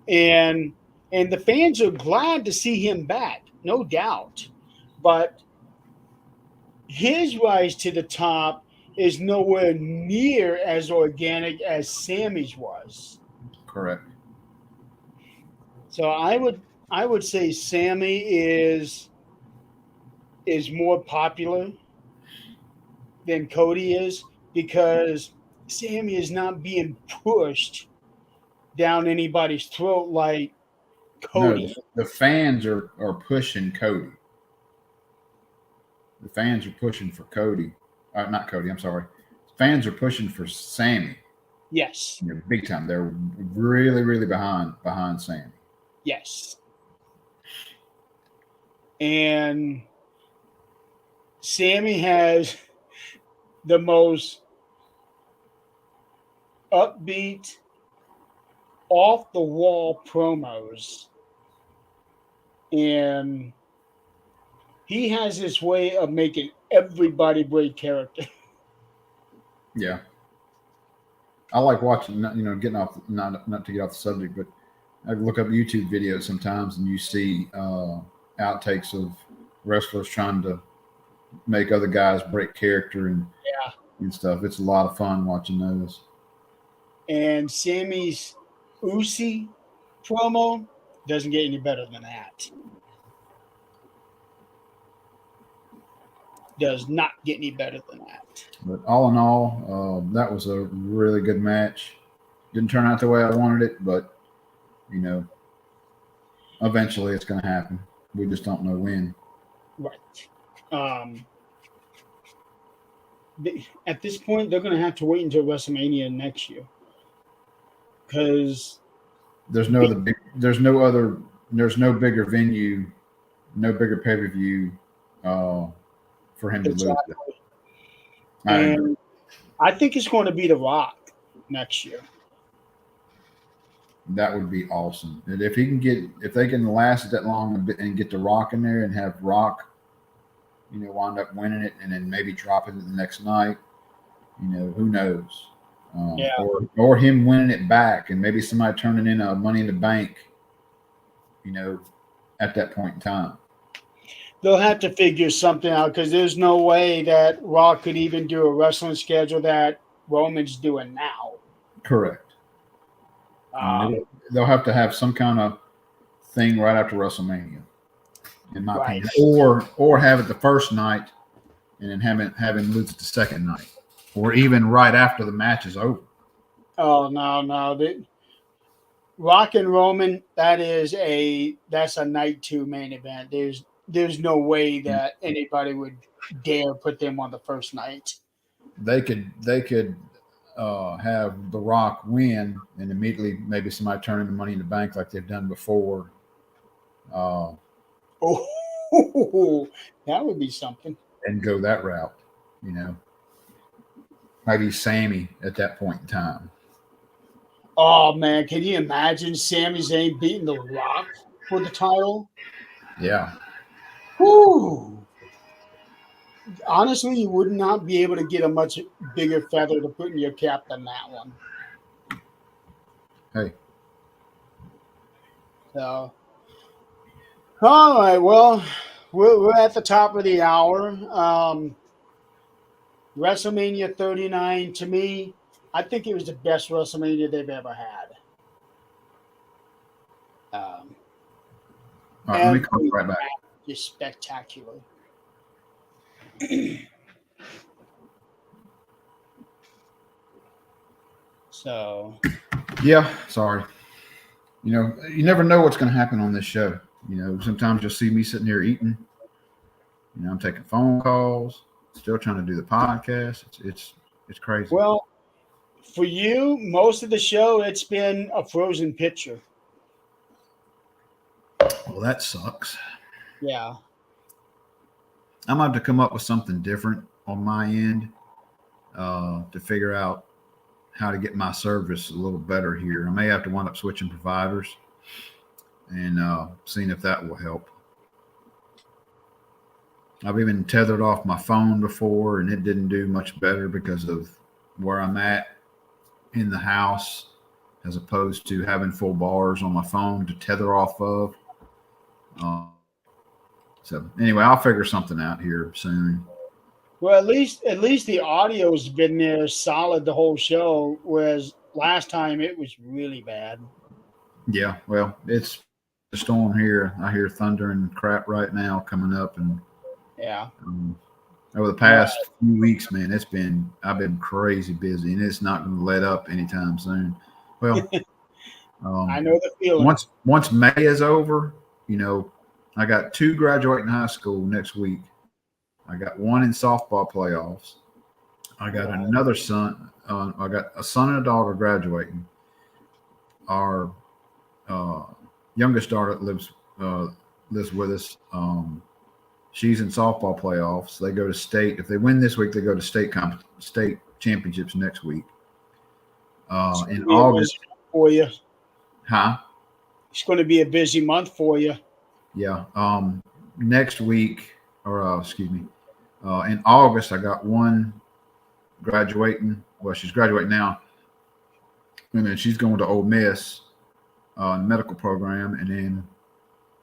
and the fans are glad to see him back, no doubt, but his rise to the top is nowhere near as organic as Sammy's was. Correct. So I would say Sammy is more popular than Cody is because Sammy is not being pushed down anybody's throat like No, Cody. the fans are pushing Cody. The fans are pushing for Cody. Not Cody. I'm sorry. Fans are pushing for Sammy. Yes, Big time. They're really, really behind Sammy. yes. And Sammy has the most upbeat, off the wall promos. And he has this way of making everybody break character. Yeah, I like watching. Getting off not to get off the subject, but I look up YouTube videos sometimes, and you see outtakes of wrestlers trying to make other guys break character Yeah. and stuff. It's a lot of fun watching those. And Sammy's Usi promo doesn't get any better than that. Does not get any better than that. But all in all, that was a really good match. Didn't turn out the way I wanted it, but you know, eventually it's going to happen. We just don't know when. Right. At this point, they're going to have to wait until WrestleMania next year because There's no bigger venue, no bigger pay per view for him to lose. And I think it's going to be The Rock next year. That would be awesome. And if they can last it that long and get The Rock in there and have Rock, wind up winning it and then maybe dropping it the next night, who knows? Yeah. Or him winning it back and maybe somebody turning in a Money in the Bank, at that point in time. They'll have to figure something out because there's no way that Rock could even do a wrestling schedule that Roman's doing now. Correct. They'll have to have some kind of thing right after WrestleMania, in my opinion, or have it the first night and then have him lose it the second night, or even right after the match is over. Oh no! Rock and Roman, that's a night 2 main event. There's no way that anybody would dare put them on the first night. They could have The Rock win and immediately maybe somebody turn into Money in the Bank like they've done before. Oh, that would be something. And go that route, Maybe Sammy at that point in time. Oh man, can you imagine Sami Zayn beating The Rock for the title? Yeah. Whew. Honestly, you would not be able to get a much bigger feather to put in your cap than that one. Hey. So, all right. Well, we're at the top of the hour. WrestleMania 39, to me, I think it was the best WrestleMania they've ever had. All right, let me come right back. Just spectacular. So, yeah, sorry. You never know what's going to happen on this show. Sometimes you'll see me sitting there eating. I'm taking phone calls, still trying to do the podcast. It's crazy. Well, for you, most of the show, it's been a frozen picture. Well, that sucks. Yeah. I'm going to have to come up with something different on my end to figure out how to get my service a little better here. I may have to wind up switching providers and seeing if that will help. I've even tethered off my phone before, and it didn't do much better because of where I'm at in the house, as opposed to having full bars on my phone to tether off of. Uh, so anyway, I'll figure something out here soon. Well, at least the audio's been there solid the whole show, whereas last time it was really bad. Yeah, well, it's a storm here. I hear thunder and crap right now coming up, and Yeah. um, over the All right. past few weeks, man, I've been crazy busy, and it's not going to let up anytime soon. Well, I um, know the feeling. once May is over, you know, I got two graduating high school next week. I got one in softball playoffs. I got Wow. another son. I got a son and a daughter graduating. Our uh, youngest daughter lives with us. She's in softball playoffs. They go to state. If they win this week, they go to state championships next week. It's going In to be a busy August, month for you. huh? It's going to be a busy month for you. Yeah. Next week, or excuse me, in August, I got one graduating. Well, she's graduating now, and then she's going to Ole Miss medical program, and then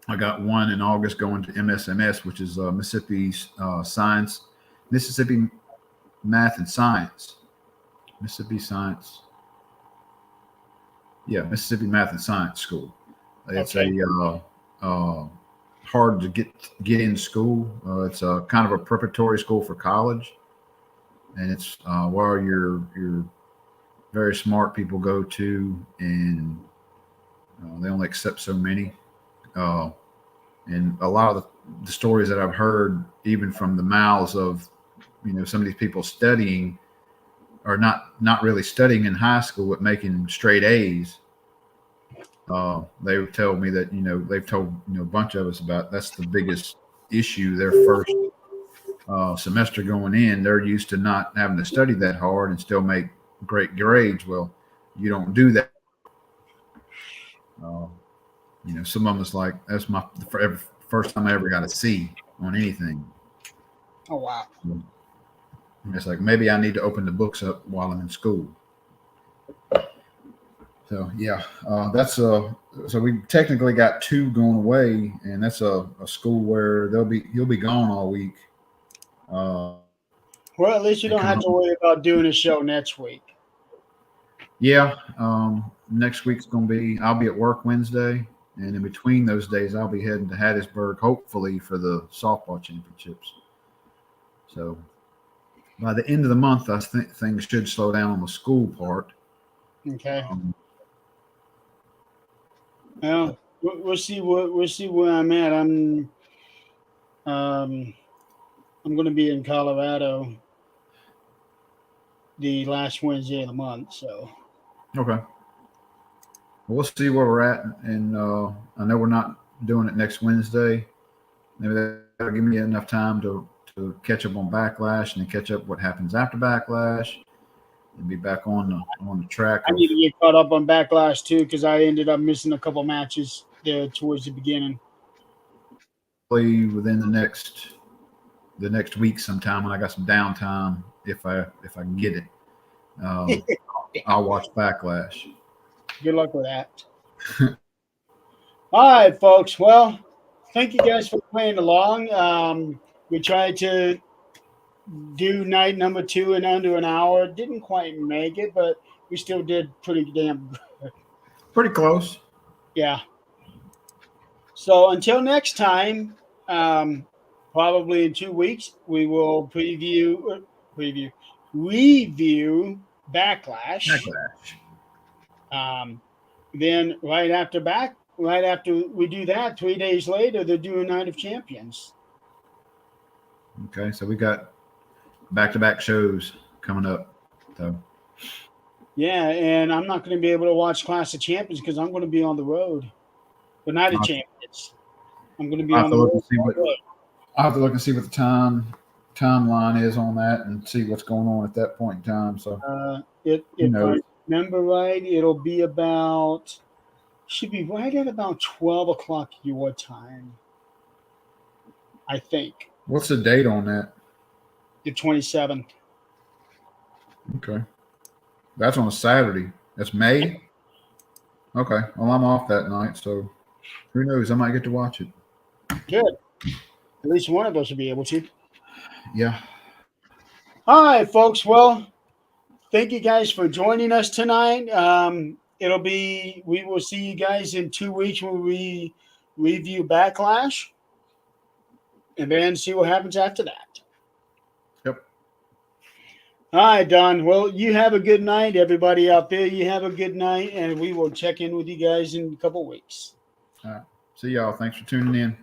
I got one in August going to MSMS, which is Mississippi's Mississippi Math and Science, Mississippi Science. Yeah, Mississippi Math and Science School. It's Okay. hard to get in school. It's a kind of a preparatory school for college, and it's where your very smart people go to, and they only accept so many. Uh, and a lot of the stories that I've heard, even from the mouths of some of these people studying, or not really studying in high school but making straight A's. They tell me that they've told a bunch of us about that's the biggest issue. Their first semester going in, they're used to not having to study that hard and still make great grades. Well, you don't do that. Uh, some of them is like that's my first time I ever got a C on anything. Oh, wow. It's like maybe I need to open the books up while I'm in school. So yeah, that's so we technically got two going away, and that's a school where he'll be gone all week. Uh, Well, at least you and don't come have to home. worry about doing a show next week. Yeah, next week's gonna be I'll be at work Wednesday, and in between those days I'll be heading to Hattiesburg, hopefully for the softball championships. So by the end of the month, I think things should slow down on the school part. Okay. Um, Well, we'll see where I'm at. Um I'm going to be in Colorado the last Wednesday of the month. So okay. Well, we'll see where we're at, and I know we're not doing it next Wednesday. Maybe that'll give me enough time to catch up on Backlash and then catch up what happens after Backlash, and be back on the track I of need to get caught up on Backlash too because I ended up missing a couple matches there towards the beginning. play within the next week sometime when I got some downtime. If I can get it, um, I'll watch Backlash. Good luck with that. All right, folks. Well, thank you guys for playing along. We tried to do night number 2 in under an hour. Didn't quite make it, but we still did pretty damn good. Pretty close. Yeah. So until next time, probably in 2 weeks, we will preview, review Backlash. Backlash. Um, then right after we do that, 3 days later, they're doing Night of Champions. Okay, so we got back-to-back shows coming up. So Yeah, and I'm not going to be able to watch Clash of Champions because I'm going to be on the road. But Night of I'll, Champions, I'm going to be I'll on have to the look road. and see what the timeline is on that and see what's going on at that point in time. So who If I knows? remember right, should be right at about 12 o'clock your time, I think. What's the date on that? The 27th. Okay. That's on a Saturday. That's May? Okay. Well, I'm off that night, so who knows? I might get to watch it. Good. At least one of us will be able to. Yeah. All right, folks. Well, thank you guys for joining us tonight. We will see you guys in 2 weeks when we review Backlash and then see what happens after that. Yep. All right, Don. Well, you have a good night. Everybody out there, you have a good night, and we will check in with you guys in a couple weeks. All right. See y'all. Thanks for tuning in.